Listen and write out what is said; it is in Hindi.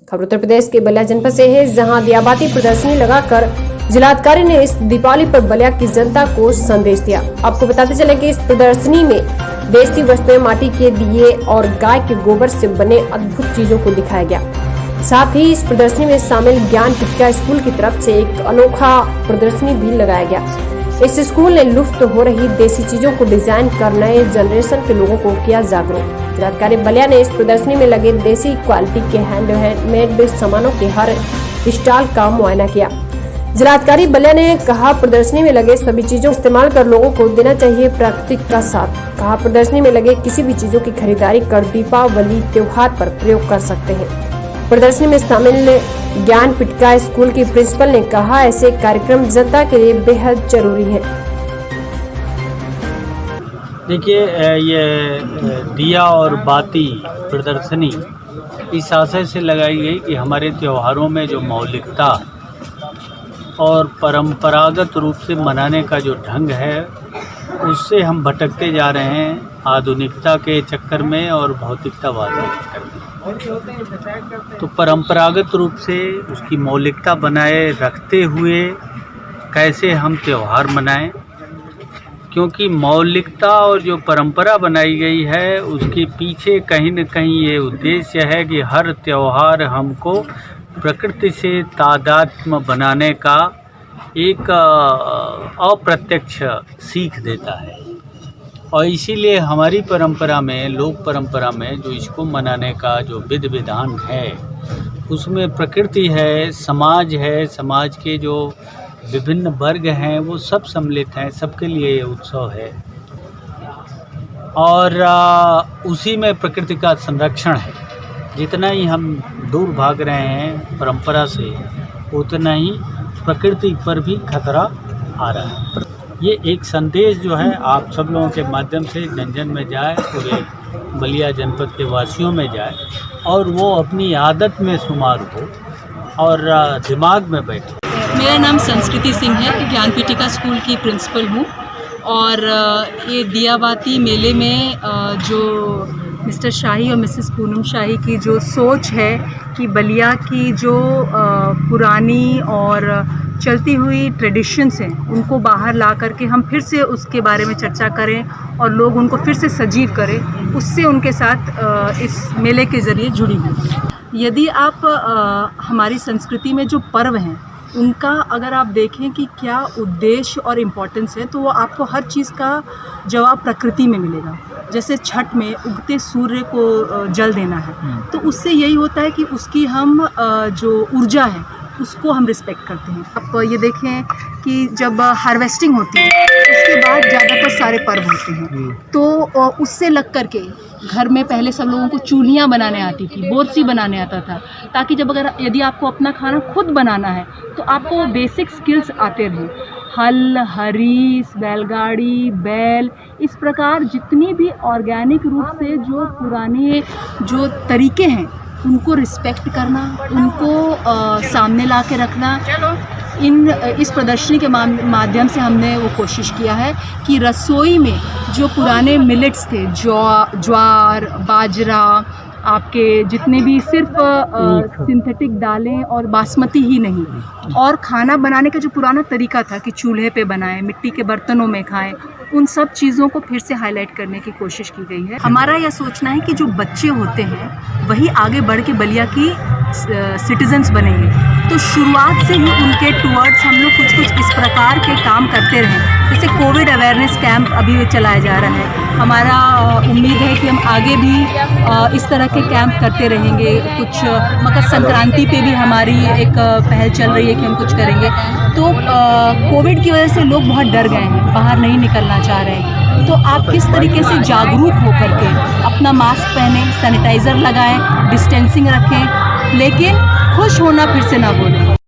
खबर उत्तर प्रदेश के बलिया जनपद से है, जहां दियाबाती प्रदर्शनी लगाकर जिलाधिकारी ने इस दीपावली पर बलिया की जनता को संदेश दिया। आपको बताते चले कि इस प्रदर्शनी में देसी वस्तुएं, माटी के दिए और गाय के गोबर से बने अद्भुत चीजों को दिखाया गया। साथ ही इस प्रदर्शनी में शामिल ज्ञान पिटका स्कूल की तरफ से एक अनोखा प्रदर्शनी भी लगाया गया। इस स्कूल ने लुप्त हो रही देसी चीजों को डिजाइन कर नए जनरेशन के लोगों को किया जागरूक। जिलाधिकारी बलिया ने इस प्रदर्शनी में लगे देसी क्वालिटी के हैंडमेड सामानों के हर स्टॉल का मुआयना किया। जिलाधिकारी बलिया ने कहा, प्रदर्शनी में लगे सभी चीजों का इस्तेमाल कर लोगों को देना चाहिए प्राकृतिक का साथ। कहा, प्रदर्शनी में लगे किसी भी चीजों की खरीदारी कर दीपावली त्योहार पर प्रयोग कर सकते हैं। प्रदर्शनी में शामिल ज्ञान पिटका स्कूल की प्रिंसिपल ने कहा, ऐसे कार्यक्रम जनता के लिए बेहद जरूरी है। देखिए, ये दिया और बाती प्रदर्शनी इस आशय से लगाई गई कि हमारे त्योहारों में जो मौलिकता और परंपरागत रूप से मनाने का जो ढंग है, उससे हम भटकते जा रहे हैं आधुनिकता के चक्कर में और भौतिकतावाद के चक्कर में। तो परंपरागत रूप से उसकी मौलिकता बनाए रखते हुए कैसे हम त्यौहार मनाएं, क्योंकि मौलिकता और जो परंपरा बनाई गई है उसके पीछे कहीं न कहीं ये उद्देश्य है कि हर त्यौहार हमको प्रकृति से तादात्म्य बनाने का एक अप्रत्यक्ष सीख देता है। और इसीलिए हमारी परंपरा में, लोक परंपरा में जो इसको मनाने का जो विधि विधान है, उसमें प्रकृति है, समाज के जो विभिन्न वर्ग हैं वो सब सम्मिलित हैं, सबके लिए ये उत्सव है। और उसी में प्रकृति का संरक्षण है। जितना ही हम दूर भाग रहे हैं परंपरा से, उतना ही प्रकृति पर भी खतरा आ रहा है। ये एक संदेश जो है आप सब लोगों के माध्यम से जन जन में जाए, पूरे बलिया जनपद के वासियों में जाए और वो अपनी आदत में शुमार हो और दिमाग में बैठे। मेरा नाम संस्कृति सिंह है, ज्ञान पिटिका स्कूल की प्रिंसिपल हूँ। और ये दियाबाती मेले में जो मिस्टर शाही और मिसेस पूनम शाही की जो सोच है कि बलिया की जो पुरानी और चलती हुई ट्रेडिशंस हैं उनको बाहर ला करके हम फिर से उसके बारे में चर्चा करें और लोग उनको फिर से सजीव करें, उससे उनके साथ इस मेले के ज़रिए जुड़ी हुई। यदि आप हमारी संस्कृति में जो पर्व हैं उनका अगर आप देखें कि क्या उद्देश्य और इम्पोर्टेंस है, तो वो आपको हर चीज़ का जवाब प्रकृति में मिलेगा। जैसे छठ में उगते सूर्य को जल देना है, तो उससे यही होता है कि उसकी हम जो ऊर्जा है उसको हम रिस्पेक्ट करते हैं। आप ये देखें कि जब हार्वेस्टिंग होती है उसके बाद ज़्यादातर सारे पर्व होते हैं, तो उससे लग कर के घर में पहले सब लोगों को चूल्हियाँ बनाने आती थी, बोरसी बनाने आता था, ताकि यदि आपको अपना खाना खुद बनाना है तो आपको वो बेसिक स्किल्स आते रहें। हल, हरीस, बैलगाड़ी, बैल, इस प्रकार जितनी भी ऑर्गेनिक रूप से जो पुराने जो तरीके हैं उनको रिस्पेक्ट करना, उनको सामने ला के रखना। इस प्रदर्शनी के माध्यम से हमने वो कोशिश किया है कि रसोई में जो पुराने मिलेट्स थे, ज्वार, बाजरा, आपके जितने भी सिर्फ सिंथेटिक दालें और बासमती ही नहीं, और खाना बनाने का जो पुराना तरीका था कि चूल्हे पे बनाएं, मिट्टी के बर्तनों में खाएं, उन सब चीज़ों को फिर से हाईलाइट करने की कोशिश की गई है। हमारा यह सोचना है कि जो बच्चे होते हैं वही आगे बढ़ के बलिया की सिटीजन्स बनेंगे। तो शुरुआत से ही उनके टुवर्ड्स हम लोग कुछ इस प्रकार के काम करते रहें। जैसे कोविड अवेयरनेस कैंप अभी चलाया जा रहा है, हमारा उम्मीद है कि हम आगे भी इस तरह के कैंप करते रहेंगे। कुछ मकर संक्रांति पे भी हमारी एक पहल चल रही है कि हम कुछ करेंगे। तो कोविड की वजह से लोग बहुत डर गए हैं, बाहर नहीं निकलना चाह रहे हैं। तो आप किस तरीके से जागरूक होकर के अपना मास्क पहने, सैनिटाइज़र लगाएं, डिस्टेंसिंग रखें, लेकिन खुश होना फिर से ना भूलें।